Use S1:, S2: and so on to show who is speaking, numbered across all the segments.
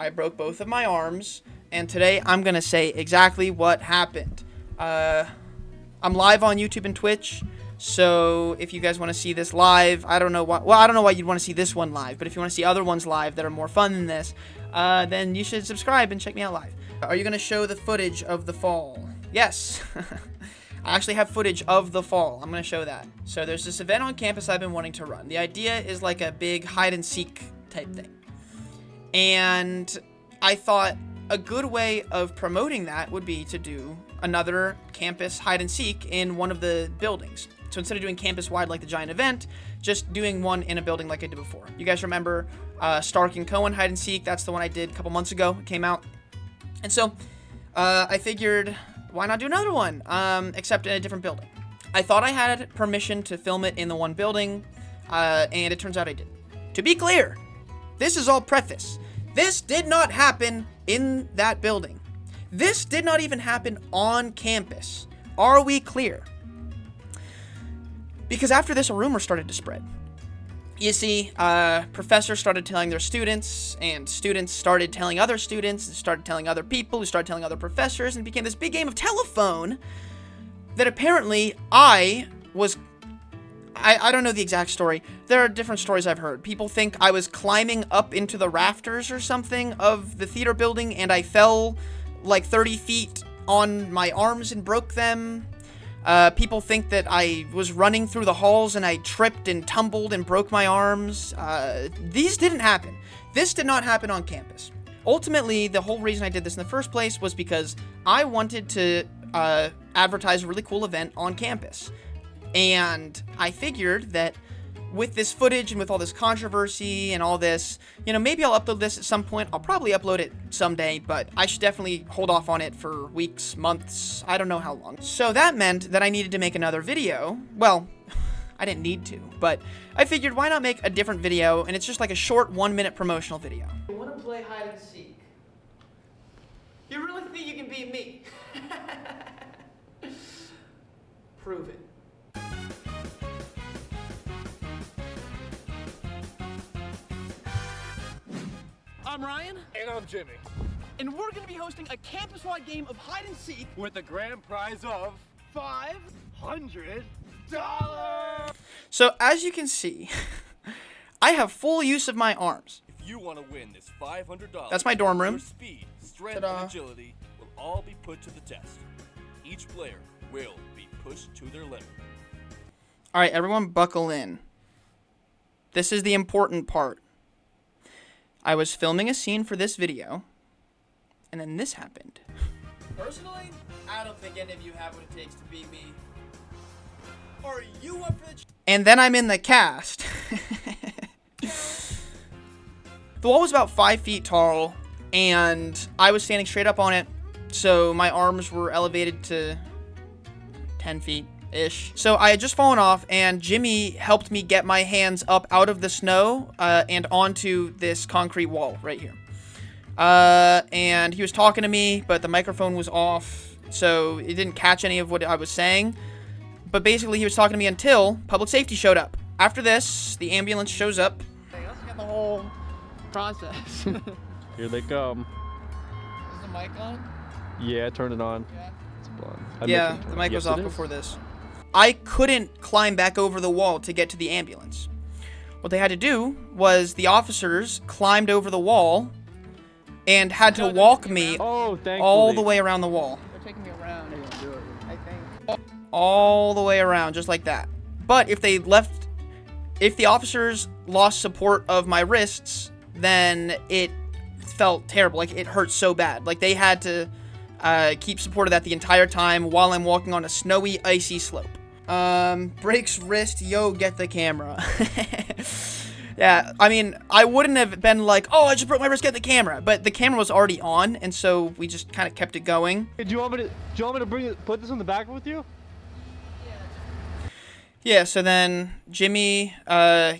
S1: I broke both of my arms, and today I'm gonna say exactly what happened. I'm live on YouTube and Twitch, so if you guys want to see this live, I don't know why you'd want to see this one live, but if you want to see other ones live that are more fun than this, then you should subscribe and check me out live. Are you gonna show the footage of the fall? Yes. I actually have footage of the fall. I'm gonna show that. So there's this event on campus I've been wanting to run. The idea is like a big hide and seek type thing. And I thought a good way of promoting that would be to do another campus hide and seek in one of the buildings. So instead of doing campus-wide like the giant event, just doing one in a building like I did before. You guys remember Stark and Cohen hide and seek? That's the one I did a couple months ago. It came out. And so I figured, why not do another one, except in a different building? I thought I had permission to film it in the one building, and it turns out I did. To be clear, this is all preface. This did not happen in that building. This did not even happen on campus. Are we clear? Because after this, a rumor started to spread. You see, professors started telling their students, and students started telling other students, and started telling other people, who started telling other professors, and it became this big game of telephone that apparently I don't know the exact story. There are different stories I've heard. People think I was climbing up into the rafters or something of the theater building, and I fell like 30 feet on my arms and broke them. People think that I was running through the halls and I tripped and tumbled and broke my arms. These didn't happen. This did not happen on campus. Ultimately, the whole reason I did this in the first place was because I wanted to advertise a really cool event on campus. And I figured that with this footage and with all this controversy and all this, you know, maybe I'll upload this at some point. I'll probably upload it someday, but I should definitely hold off on it for weeks, months, I don't know how long. So that meant that I needed to make another video. Well, I didn't need to, but I figured why not make a different video, and it's just like a short 1-minute promotional video. You want to play hide and seek? You really think you can beat me? Prove it.
S2: I'm Ryan.
S3: And I'm Jimmy.
S2: And we're going to be hosting a campus-wide game of hide and seek
S3: With a grand prize of $500.
S1: So as you can see, I have full use of my arms.
S3: If you want to win this $500,
S1: That's my dorm room.
S3: your speed, strength,
S1: Ta-da.
S3: and agility will all be put to the test. Each player will be pushed to their limit.
S1: All right, everyone buckle in. This is the important part. I was filming a scene for this video, and then this happened. Personally, I don't think any of you have what it takes to beat me. Are you up for the... And then I'm in the cast. The wall was about 5 feet tall, and I was standing straight up on it, so my arms were elevated to 10 feet-ish. So I had just fallen off, and Jimmy helped me get my hands up out of the snow and onto this concrete wall right here. And he was talking to me, but the microphone was off, so it didn't catch any of what I was saying. But basically, he was talking to me until public safety showed up. After this, the ambulance shows up.
S2: Let's get the whole process.
S4: Here they come.
S2: Is the mic on?
S4: Yeah, turn it on.
S2: Yeah.
S4: It's on.
S1: Yeah, the mic was off before this. I couldn't climb back over the wall to get to the ambulance. What they had to do was the officers climbed over the wall and had to walk me
S4: Oh, thankfully.
S1: all the way around the wall.
S2: They're taking me around. They're gonna do it, I think.
S1: All the way around, just like that. But if the officers lost support of my wrists, then it felt terrible. Like, it hurt so bad. Like, they had to keep support of that the entire time while I'm walking on a snowy, icy slope. Breaks wrist, yo, get the camera. Yeah, I mean, I wouldn't have been like, oh, I just broke my wrist, get the camera. But the camera was already on, and so we just kind of kept it going.
S4: Hey, do you want me to put this on the back with you?
S1: Yeah, so then Jimmy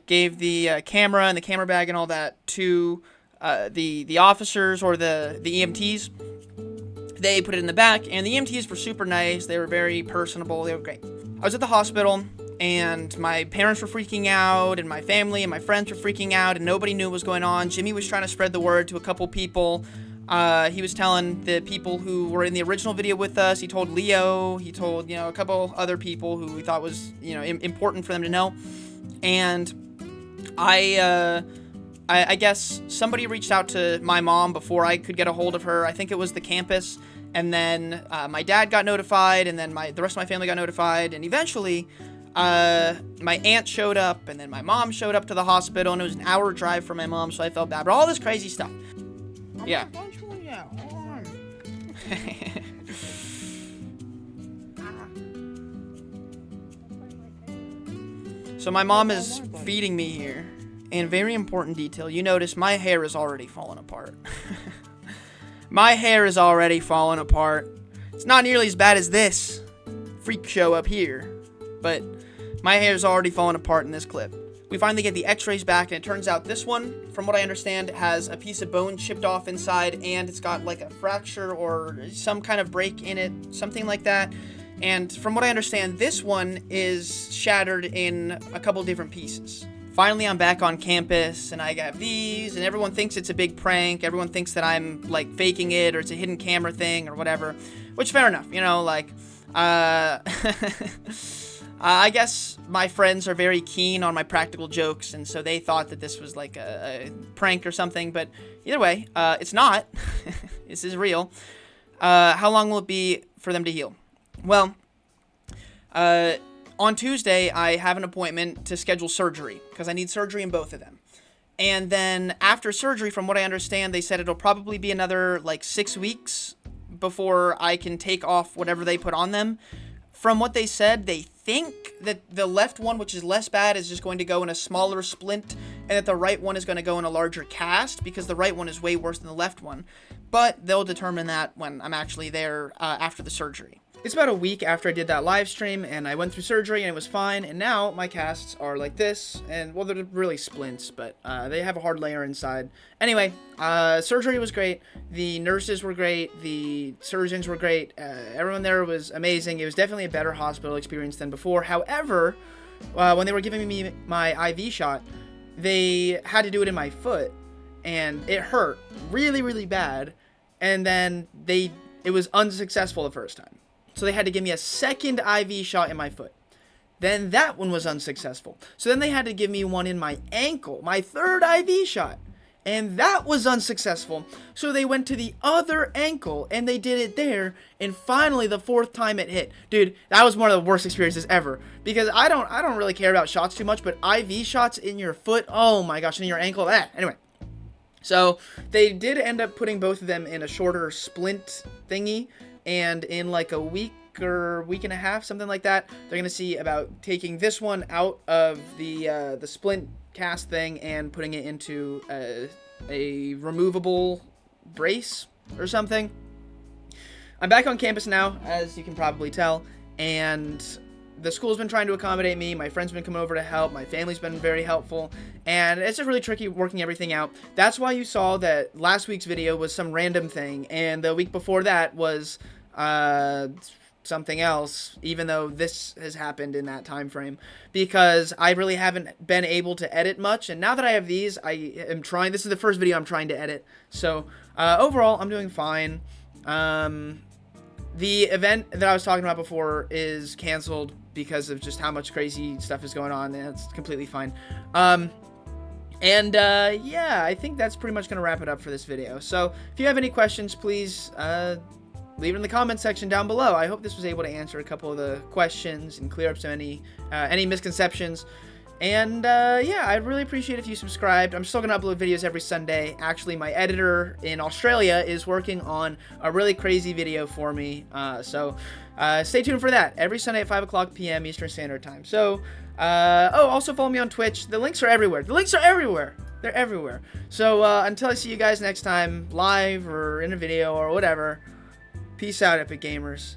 S1: gave the camera and the camera bag and all that to the officers or the EMTs. They put it in the back, and the EMTs were super nice. They were very personable. They were great. I was at the hospital, and my parents were freaking out, and my family and my friends were freaking out, and nobody knew what was going on. Jimmy was trying to spread the word to a couple people. He was telling the people who were in the original video with us. He told Leo. He told, a couple other people who he thought was, important for them to know. And I guess somebody reached out to my mom before I could get a hold of her. I think it was the campus. And then my dad got notified, and then the rest of my family got notified. And eventually, my aunt showed up, and then my mom showed up to the hospital, and it was an hour drive for my mom, so I felt bad. But all this crazy stuff. Yeah. So my mom is feeding me here. And very important detail, you notice my hair is already falling apart. My hair is already falling apart. It's not nearly as bad as this freak show up here, but my hair is already falling apart in this clip. We finally get the x-rays back, and it turns out this one, from what I understand, has a piece of bone chipped off inside, and it's got like a fracture or some kind of break in it, something like that. And from what I understand, this one is shattered in a couple different pieces. Finally, I'm back on campus, and I got these, and everyone thinks it's a big prank. Everyone thinks that I'm, like, faking it, or it's a hidden camera thing, or whatever. Which, fair enough, I guess my friends are very keen on my practical jokes, and so they thought that this was, like, a prank or something. But either way, it's not. This is real. How long will it be for them to heal? Well, on Tuesday, I have an appointment to schedule surgery, because I need surgery in both of them. And then after surgery, from what I understand, they said it'll probably be another, 6 weeks before I can take off whatever they put on them. From what they said, they think that the left one, which is less bad, is just going to go in a smaller splint, and that the right one is going to go in a larger cast, because the right one is way worse than the left one. But they'll determine that when I'm actually there after the surgery. It's about a week after I did that live stream, and I went through surgery, and it was fine, and now my casts are like this, and, well, they're really splints, but they have a hard layer inside. Anyway, surgery was great, the nurses were great, the surgeons were great, everyone there was amazing. It was definitely a better hospital experience than before. However, when they were giving me my IV shot, they had to do it in my foot, and it hurt really, really bad, and then it was unsuccessful the first time. So they had to give me a second IV shot in my foot. Then that one was unsuccessful. So then they had to give me one in my ankle, my third IV shot. And that was unsuccessful. So they went to the other ankle and they did it there. And finally, the fourth time it hit. Dude, that was one of the worst experiences ever. Because I don't really care about shots too much, but IV shots in your foot, oh my gosh, in your ankle, anyway. So they did end up putting both of them in a shorter splint thingy. And in like a week or week and a half, something like that, they're going to see about taking this one out of the splint cast thing and putting it into a removable brace or something. I'm back on campus now, as you can probably tell, and the school's been trying to accommodate me. My friends have been coming over to help. My family's been very helpful. And it's just really tricky working everything out. That's why you saw that last week's video was some random thing. And the week before that was something else, even though this has happened in that time frame. Because I really haven't been able to edit much. And now that I have these, I am trying. This is the first video I'm trying to edit. So overall, I'm doing fine. The event that I was talking about before is canceled because of just how much crazy stuff is going on, and it's completely fine. Yeah, I think that's pretty much going to wrap it up for this video. So if you have any questions, please leave it in the comment section down below. I hope this was able to answer a couple of the questions and clear up some any misconceptions. And yeah, I'd really appreciate if you subscribed. I'm still going to upload videos every Sunday. Actually, my editor in Australia is working on a really crazy video for me. So stay tuned for that every Sunday at 5 o'clock p.m. Eastern Standard Time. So, also follow me on Twitch. The links are everywhere. The links are everywhere. They're everywhere. So until I see you guys next time, live or in a video or whatever, peace out, Epic Gamers.